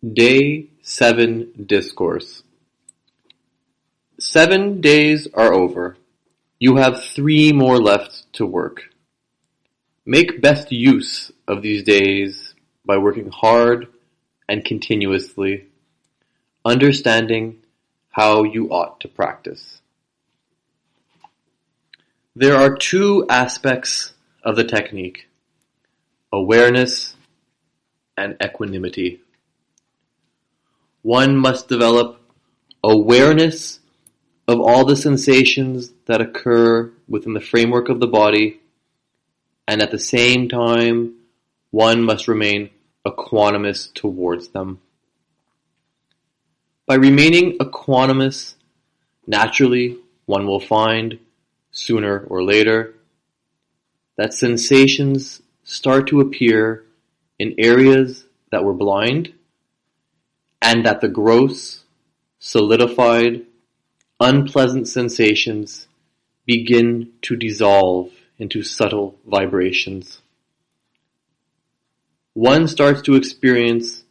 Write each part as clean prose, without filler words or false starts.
Day 7 Discourse. 7 days are over. You have 3 more left to work. Make best use of these days by working hard and continuously, understanding how you ought to practice. There are 2 aspects of the technique: awareness and equanimity. One must develop awareness of all the sensations that occur within the framework of the body, and at the same time, one must remain equanimous towards them. By remaining equanimous, naturally, one will find, sooner or later, that sensations start to appear in areas that were blind, and that the gross, solidified, unpleasant sensations begin to dissolve into subtle vibrations. One starts to experience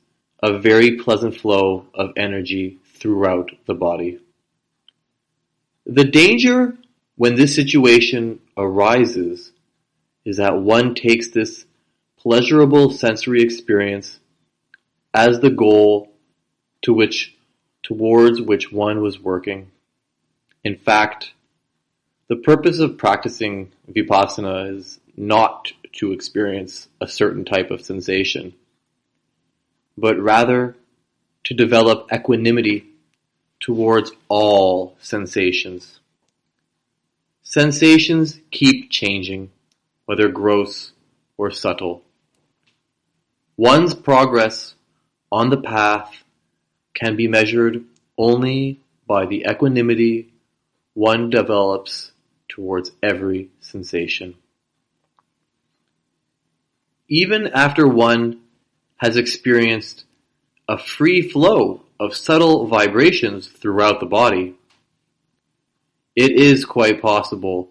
a very pleasant flow of energy throughout the body. The danger when this situation arises is that one takes this pleasurable sensory experience as the goal towards which one was working. In fact, the purpose of practicing vipassana is not to experience a certain type of sensation, but rather to develop equanimity towards all sensations. Sensations keep changing, whether gross or subtle. One's progress on the path can be measured only by the equanimity one develops towards every sensation. Even after one has experienced a free flow of subtle vibrations throughout the body, it is quite possible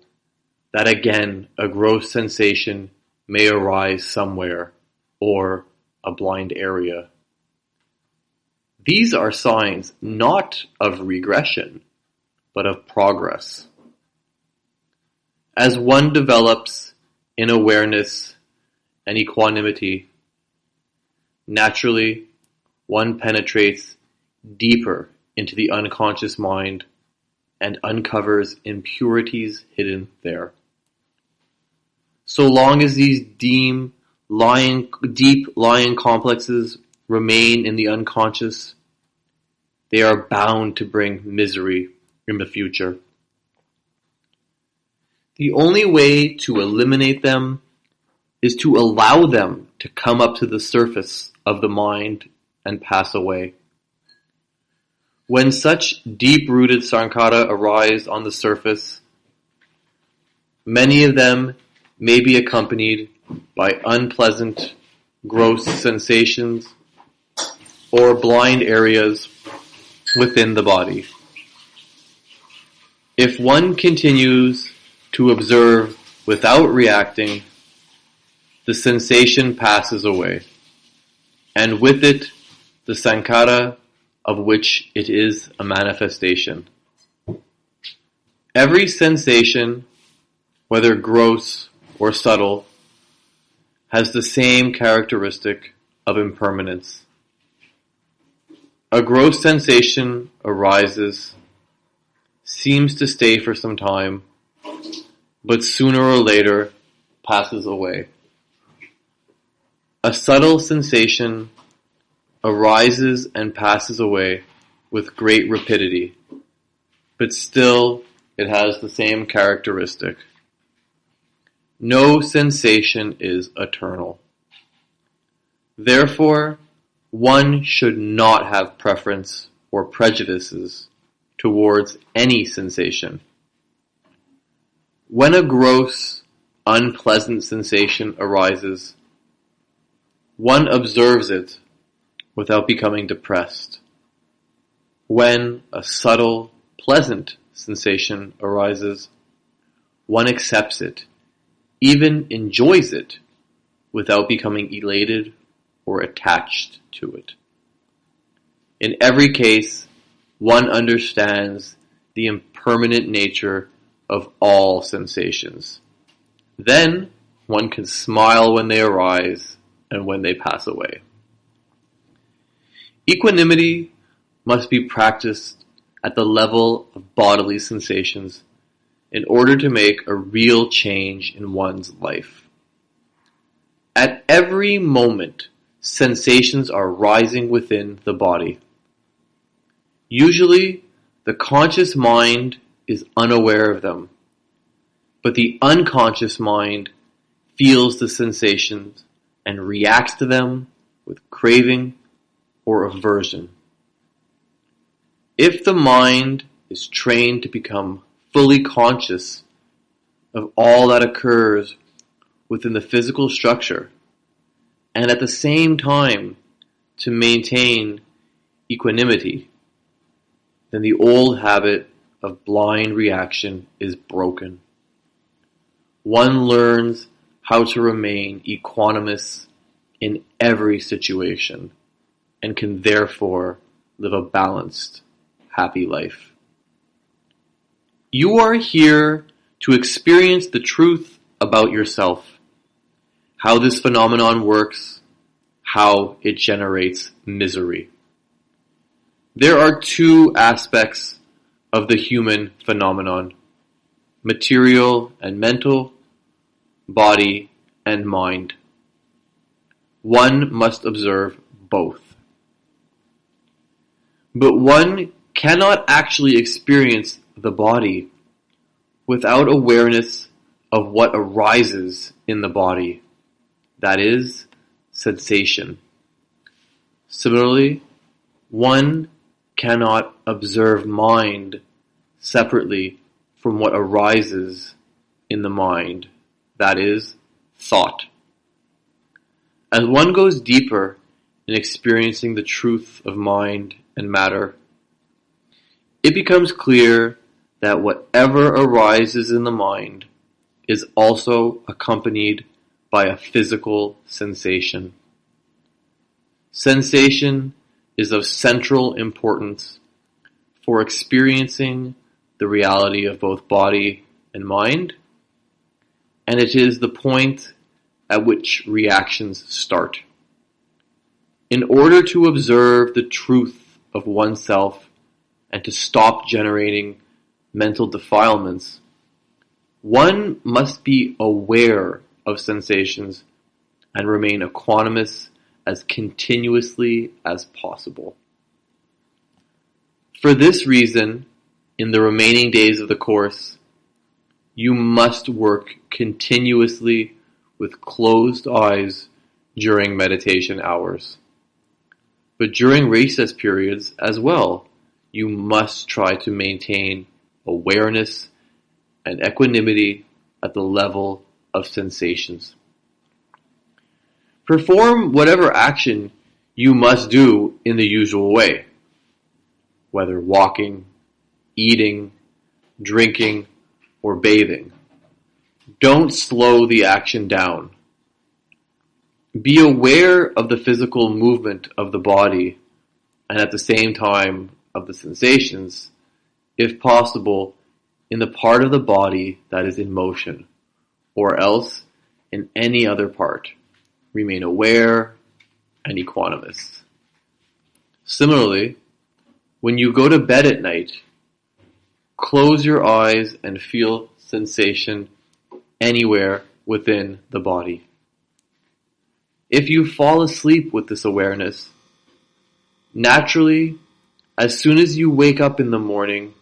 that again a gross sensation may arise somewhere or a blind area. These are signs not of regression, but of progress. As one develops in awareness and equanimity, naturally one penetrates deeper into the unconscious mind and uncovers impurities hidden there. So long as these deep lying complexes remain in the unconscious, they are bound to bring misery in the future. The only way to eliminate them is to allow them to come up to the surface of the mind and pass away. When such deep-rooted sankhara arise on the surface, many of them may be accompanied by unpleasant, gross sensations or blind areas within the body. If one continues to observe without reacting, the sensation passes away, and with it the sankhara of which it is a manifestation. Every sensation, whether gross or subtle, has the same characteristic of impermanence. A gross sensation arises, seems to stay for some time, but sooner or later passes away. A subtle sensation arises and passes away with great rapidity, but still it has the same characteristic. No sensation is eternal. Therefore, one should not have preference or prejudices towards any sensation. When a gross, unpleasant sensation arises, one observes it without becoming depressed. When a subtle, pleasant sensation arises, one accepts it, even enjoys it, without becoming elated or attached to it. In every case, one understands the impermanent nature of all sensations. Then one can smile when they arise and when they pass away. Equanimity must be practiced at the level of bodily sensations in order to make a real change in one's life. At every moment, sensations are rising within the body. Usually, the conscious mind is unaware of them, but the unconscious mind feels the sensations and reacts to them with craving or aversion. If the mind is trained to become fully conscious of all that occurs within the physical structure, and at the same time to maintain equanimity, then the old habit of blind reaction is broken. One learns how to remain equanimous in every situation and can therefore live a balanced, happy life. You are here to experience the truth about yourself, how this phenomenon works, how it generates misery. There are two aspects of the human phenomenon: material and mental, body and mind. One must observe both. But one cannot actually experience the body without awareness of what arises in the body, that is, sensation. Similarly, one cannot observe mind separately from what arises in the mind, that is, thought. As one goes deeper in experiencing the truth of mind and matter, it becomes clear that whatever arises in the mind is also accompanied by a physical sensation. Sensation is of central importance for experiencing the reality of both body and mind, and it is the point at which reactions start. In order to observe the truth of oneself and to stop generating mental defilements, one must be aware of sensations and remain equanimous as continuously as possible. For this reason, in the remaining days of the course, you must work continuously with closed eyes during meditation hours. But during recess periods as well, you must try to maintain awareness and equanimity at the level of sensations. Perform whatever action you must do in the usual way, whether walking, eating, drinking, or bathing. Don't slow the action down. Be aware of the physical movement of the body and at the same time of the sensations, if possible, in the part of the body that is in motion, or else in any other part. Remain aware and equanimous. Similarly, when you go to bed at night, close your eyes and feel sensation anywhere within the body. If you fall asleep with this awareness, naturally, as soon as you wake up in the morning,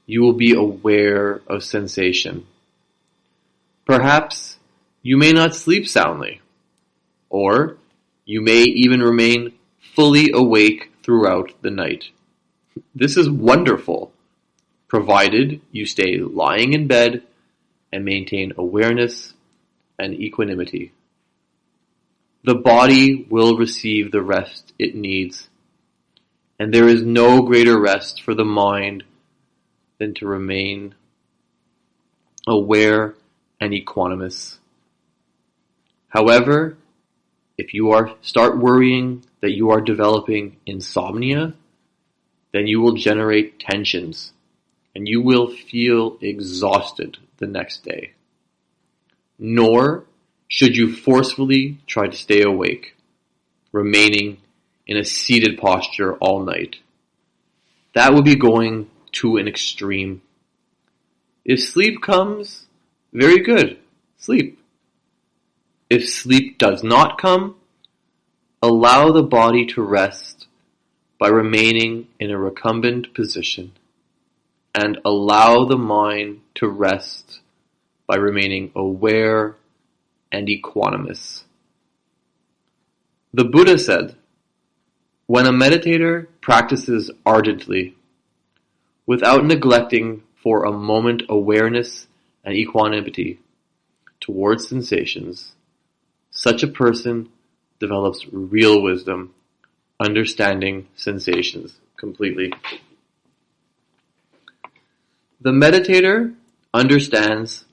you will be aware of sensation. Perhaps you may not sleep soundly, or you may even remain fully awake throughout the night. This is wonderful, provided you stay lying in bed and maintain awareness and equanimity. The body will receive the rest it needs, and there is no greater rest for the mind than to remain aware and equanimous. However, If you start worrying that you are developing insomnia, then you will generate tensions and you will feel exhausted the next day. Nor should you forcefully try to stay awake, remaining in a seated posture all night. That would be going to an extreme. If sleep comes, very good, sleep. If sleep does not come, allow the body to rest by remaining in a recumbent position, and allow the mind to rest by remaining aware and equanimous. The Buddha said, when a meditator practices ardently, without neglecting for a moment awareness and equanimity towards sensations, such a person develops real wisdom, understanding sensations completely. The meditator understands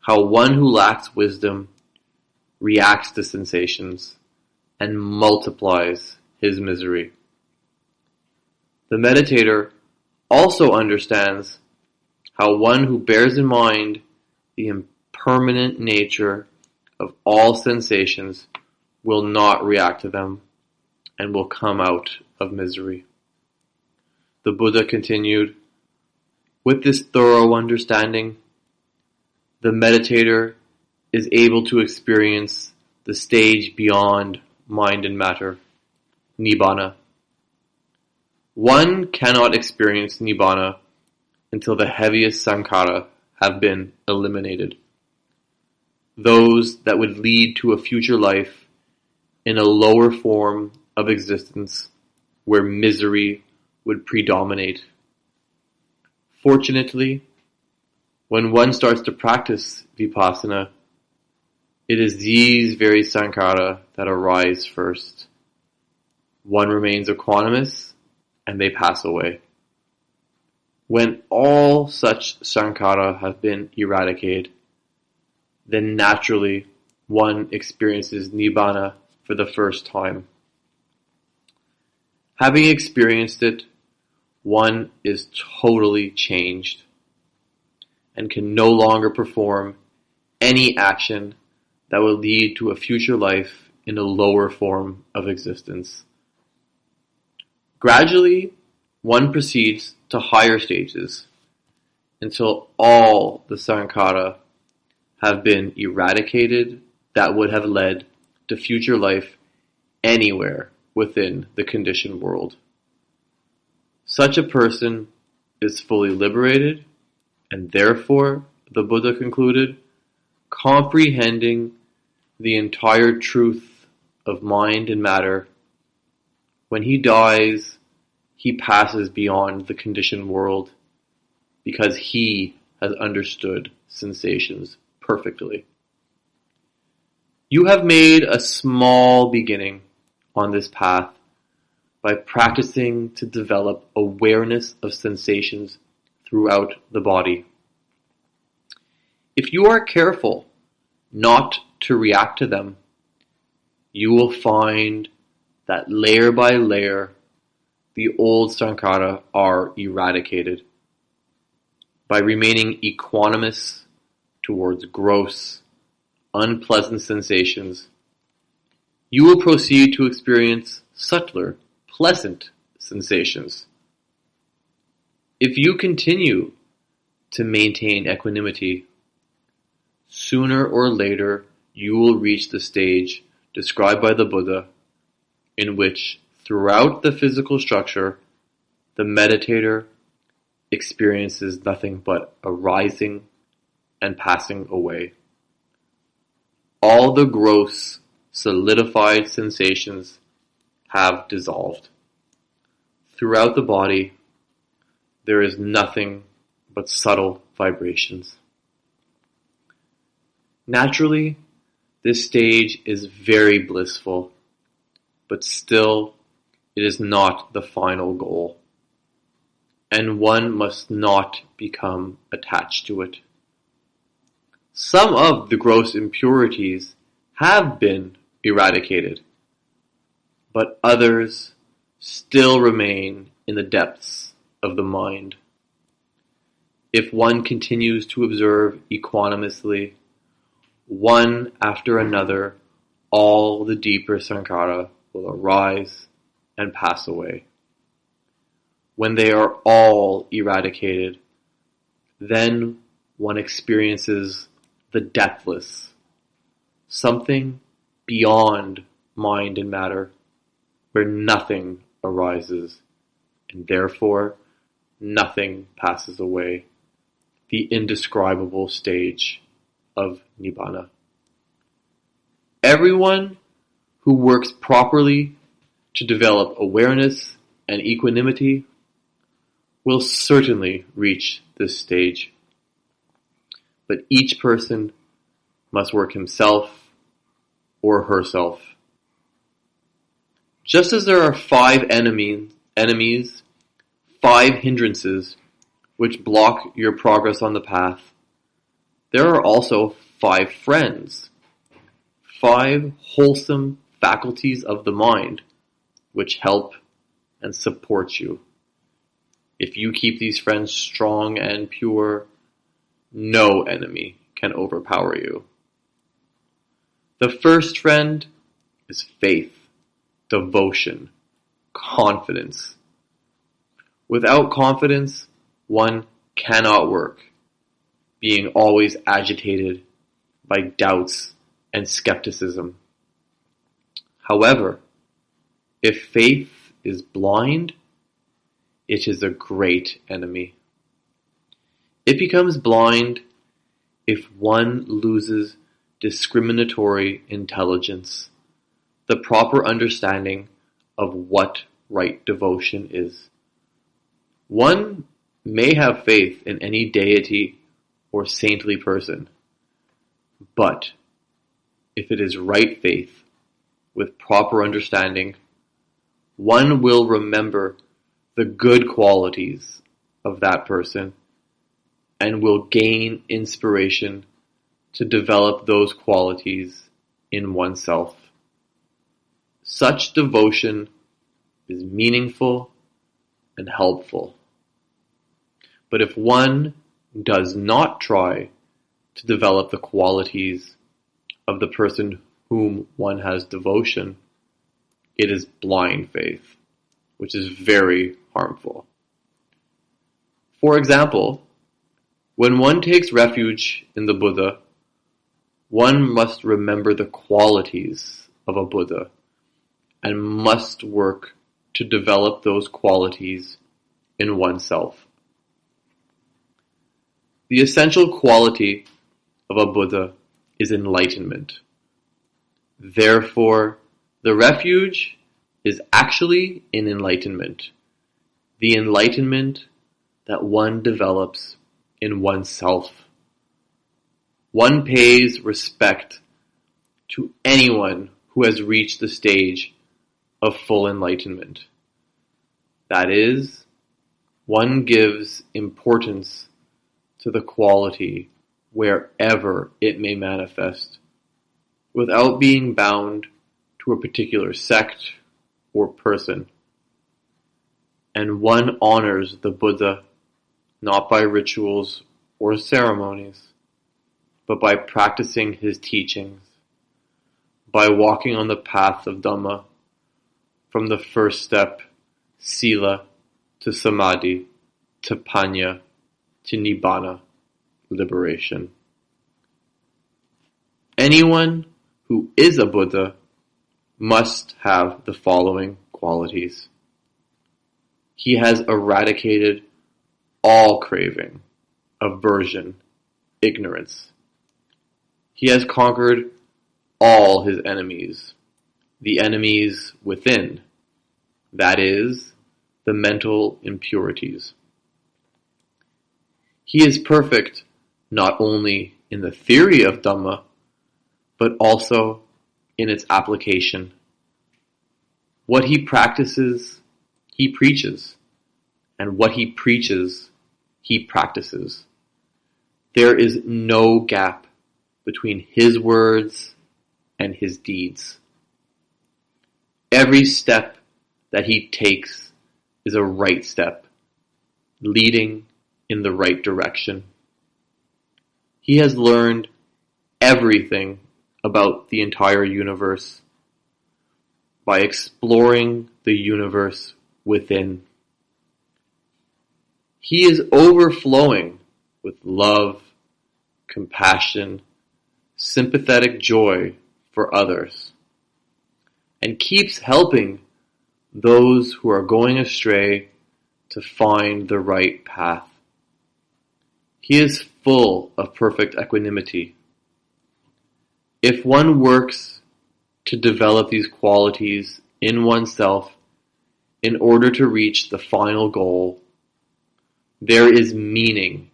how one who lacks wisdom reacts to sensations and multiplies his misery. The meditator also understands how one who bears in mind the impermanent nature of all sensations will not react to them and will come out of misery. The Buddha continued, with this thorough understanding, the meditator is able to experience the stage beyond mind and matter, Nibbana. One cannot experience Nibbana until the heaviest sankhara have been eliminated. Those that would lead to a future life in a lower form of existence where misery would predominate. Fortunately, when one starts to practice vipassana, it is these very sankhara that arise first. One remains equanimous and they pass away. When all such sankhara have been eradicated, then naturally one experiences Nibbana for the first time. Having experienced it, one is totally changed and can no longer perform any action that will lead to a future life in a lower form of existence. Gradually, one proceeds to higher stages until all the sankhara have been eradicated that would have led to future life anywhere within the conditioned world. Such a person is fully liberated and therefore, the Buddha concluded, comprehending the entire truth of mind and matter. When he dies, he passes beyond the conditioned world because he has understood sensations perfectly. You have made a small beginning on this path by practicing to develop awareness of sensations throughout the body. If you are careful not to react to them, you will find that layer by layer, the old sankhara are eradicated. By remaining equanimous towards gross, unpleasant sensations, you will proceed to experience subtler, pleasant sensations. If you continue to maintain equanimity, sooner or later you will reach the stage described by the Buddha, in which throughout the physical structure, the meditator experiences nothing but arising and passing away. All the gross, solidified sensations have dissolved. Throughout the body, there is nothing but subtle vibrations. Naturally, this stage is very blissful, but still it is not the final goal, and one must not become attached to it. Some of the gross impurities have been eradicated, but others still remain in the depths of the mind. If one continues to observe equanimously, one after another, all the deeper sankhara will arise and pass away. When they are all eradicated, then one experiences the deathless, something beyond mind and matter, where nothing arises, and therefore nothing passes away, the indescribable stage of Nibbana. Everyone who works properly to develop awareness and equanimity will certainly reach this stage. But each person must work himself or herself. Just as there are 5 enemies, 5 hindrances which block your progress on the path, there are also 5 friends, 5 wholesome faculties of the mind which help and support you. If you keep these friends strong and pure, no enemy can overpower you. The first friend is faith, devotion, confidence. Without confidence, one cannot work, being always agitated by doubts and skepticism. However, if faith is blind, it is a great enemy. It becomes blind if one loses discriminatory intelligence, the proper understanding of what right devotion is. One may have faith in any deity or saintly person, but if it is right faith with proper understanding, one will remember the good qualities of that person and will gain inspiration to develop those qualities in oneself. Such devotion is meaningful and helpful. But if one does not try to develop the qualities of the person whom one has devotion, it is blind faith, which is very harmful. For example, when one takes refuge in the Buddha, one must remember the qualities of a Buddha and must work to develop those qualities in oneself. The essential quality of a Buddha is enlightenment. Therefore, the refuge is actually in enlightenment, the enlightenment that one develops in oneself. One pays respect to anyone who has reached the stage of full enlightenment. That is, one gives importance to the quality wherever it may manifest, without being bound to a particular sect or person. And one honors the Buddha not by rituals or ceremonies, but by practicing his teachings, by walking on the path of Dhamma, from the first step, Sila, to Samadhi, to Panya, to Nibbana, liberation. Anyone who is a Buddha must have the following qualities. He has eradicated all craving, aversion, ignorance. He has conquered all his enemies, the enemies within, that is, the mental impurities. He is perfect not only in the theory of Dhamma, but also in its application. What he practices, he preaches, and what he preaches, he practices. There is no gap between his words and his deeds. Every step that he takes is a right step, leading in the right direction. He has learned everything about the entire universe by exploring the universe within. He is overflowing with love, compassion, sympathetic joy for others, and keeps helping those who are going astray to find the right path. He is full of perfect equanimity. If one works to develop these qualities in oneself in order to reach the final goal, there is meaning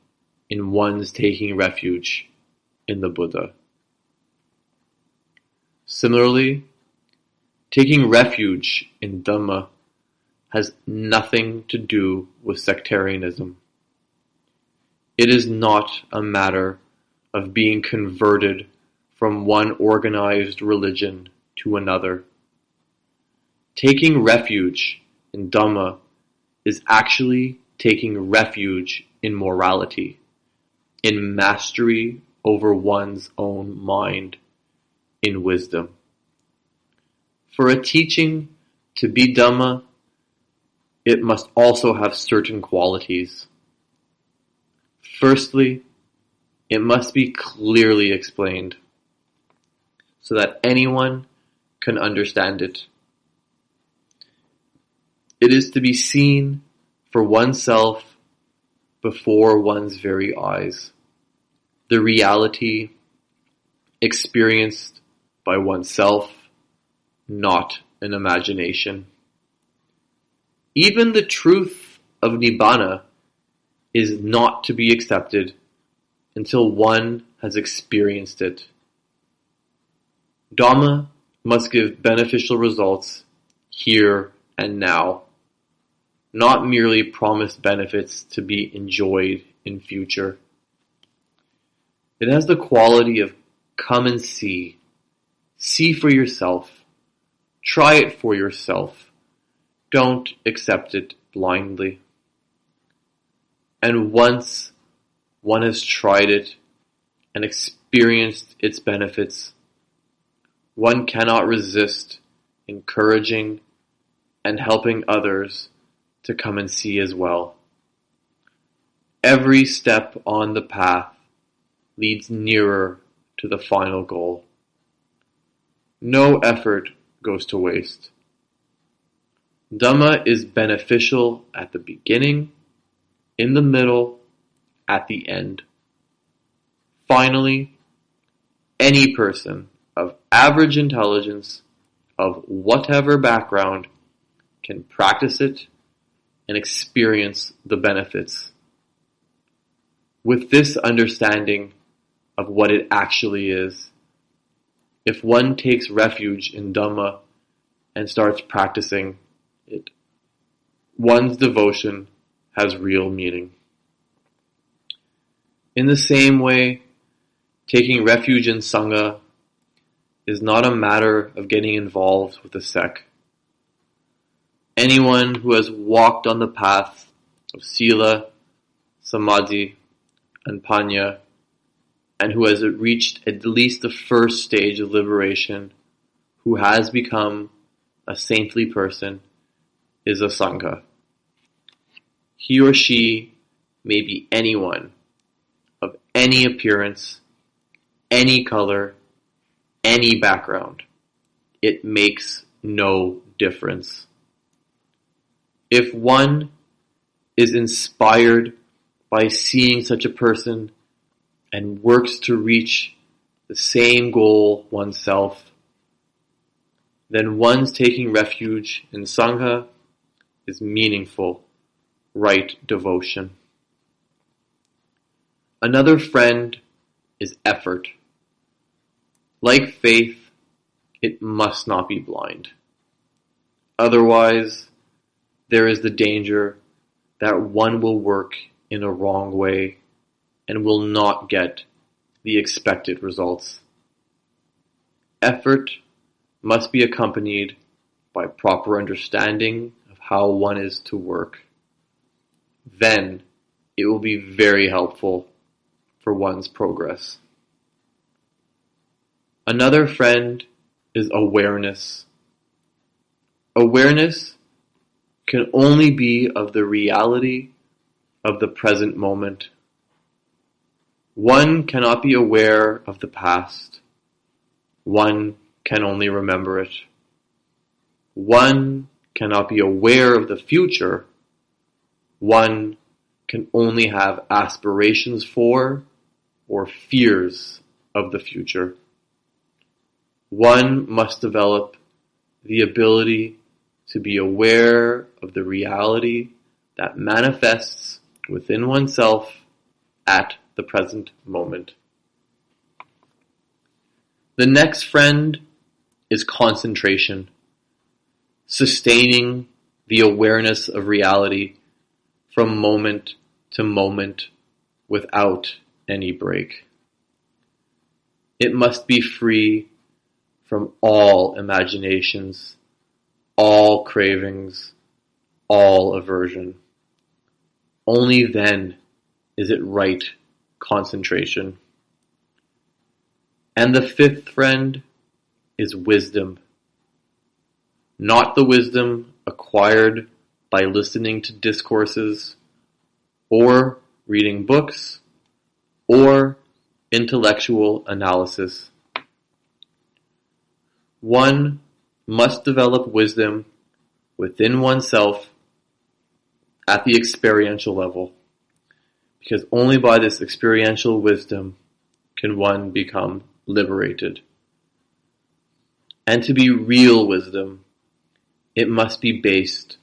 in one's taking refuge in the Buddha. Similarly, taking refuge in Dhamma has nothing to do with sectarianism. It is not a matter of being converted from one organized religion to another. Taking refuge in Dhamma is actually taking refuge in morality, in mastery over one's own mind, in wisdom. For a teaching to be Dhamma, it must also have certain qualities. Firstly, it must be clearly explained so that anyone can understand it. It is to be seen for oneself before one's very eyes. The reality experienced by oneself, not an imagination. Even the truth of Nibbana is not to be accepted until one has experienced it. Dhamma must give beneficial results here and now, not merely promise benefits to be enjoyed in future. It has the quality of come and see for yourself, try it for yourself, don't accept it blindly. And once one has tried it and experienced its benefits, one cannot resist encouraging and helping others to come and see as well. Every step on the path leads nearer to the final goal. No effort goes to waste. Dhamma is beneficial at the beginning, in the middle, at the end. Finally, any person of average intelligence, of whatever background, can practice it and experience the benefits. With this understanding of what it actually is, if one takes refuge in Dhamma and starts practicing it, one's devotion has real meaning. In the same way, taking refuge in Sangha is not a matter of getting involved with a sect. Anyone who has walked on the path of Sila, Samadhi, and Panya, and who has reached at least the first stage of liberation, who has become a saintly person, is a Sangha. He or she may be anyone, of any appearance, any color, any background. It makes no difference. If one is inspired by seeing such a person and works to reach the same goal oneself, then one's taking refuge in Sangha is meaningful, right devotion. Another friend is effort. Like faith, it must not be blind. Otherwise, there is the danger that one will work in a wrong way and will not get the expected results. Effort must be accompanied by proper understanding of how one is to work, then it will be very helpful for one's progress. Another friend is awareness. Awareness can only be of the reality of the present moment. One cannot be aware of the past. One can only remember it. One cannot be aware of the future. One can only have aspirations for or fears of the future. One must develop the ability to be aware of the reality that manifests within oneself at the present moment. The next friend is concentration, sustaining the awareness of reality from moment to moment without any break. It must be free from all imaginations, all cravings, all aversion. Only then is it right concentration. And the fifth friend is wisdom. Not the wisdom acquired by listening to discourses, or reading books, or intellectual analysis. One must develop wisdom within oneself at the experiential level, because only by this experiential wisdom can one become liberated. And to be real wisdom, it must be based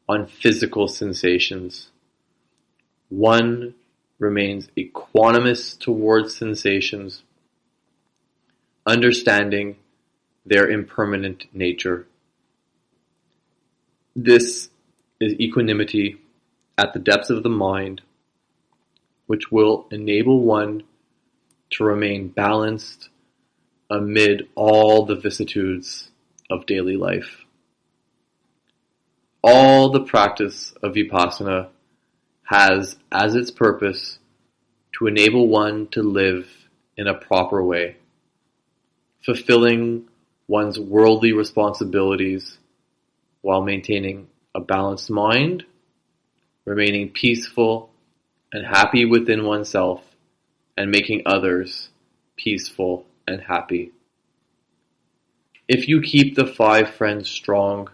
on physical sensations. One remains equanimous towards sensations, understanding their impermanent nature. This is equanimity at the depths of the mind, which will enable one to remain balanced amid all the vicissitudes of daily life. All the practice of Vipassana has as its purpose to enable one to live in a proper way, fulfilling one's worldly responsibilities while maintaining a balanced mind, remaining peaceful and happy within oneself, and making others peaceful and happy. If you keep the 5 friends strong,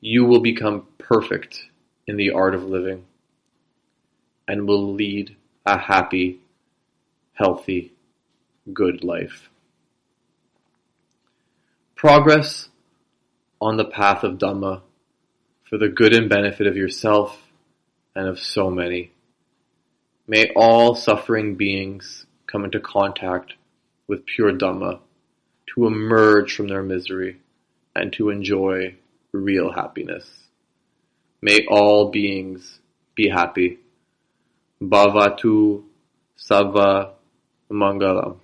you will become perfect in the art of living and will lead a happy, healthy, good life. Progress on the path of Dhamma for the good and benefit of yourself and of so many. May all suffering beings come into contact with pure Dhamma to emerge from their misery and to enjoy real happiness. May all beings be happy. Bhavatu Sabba Mangalam.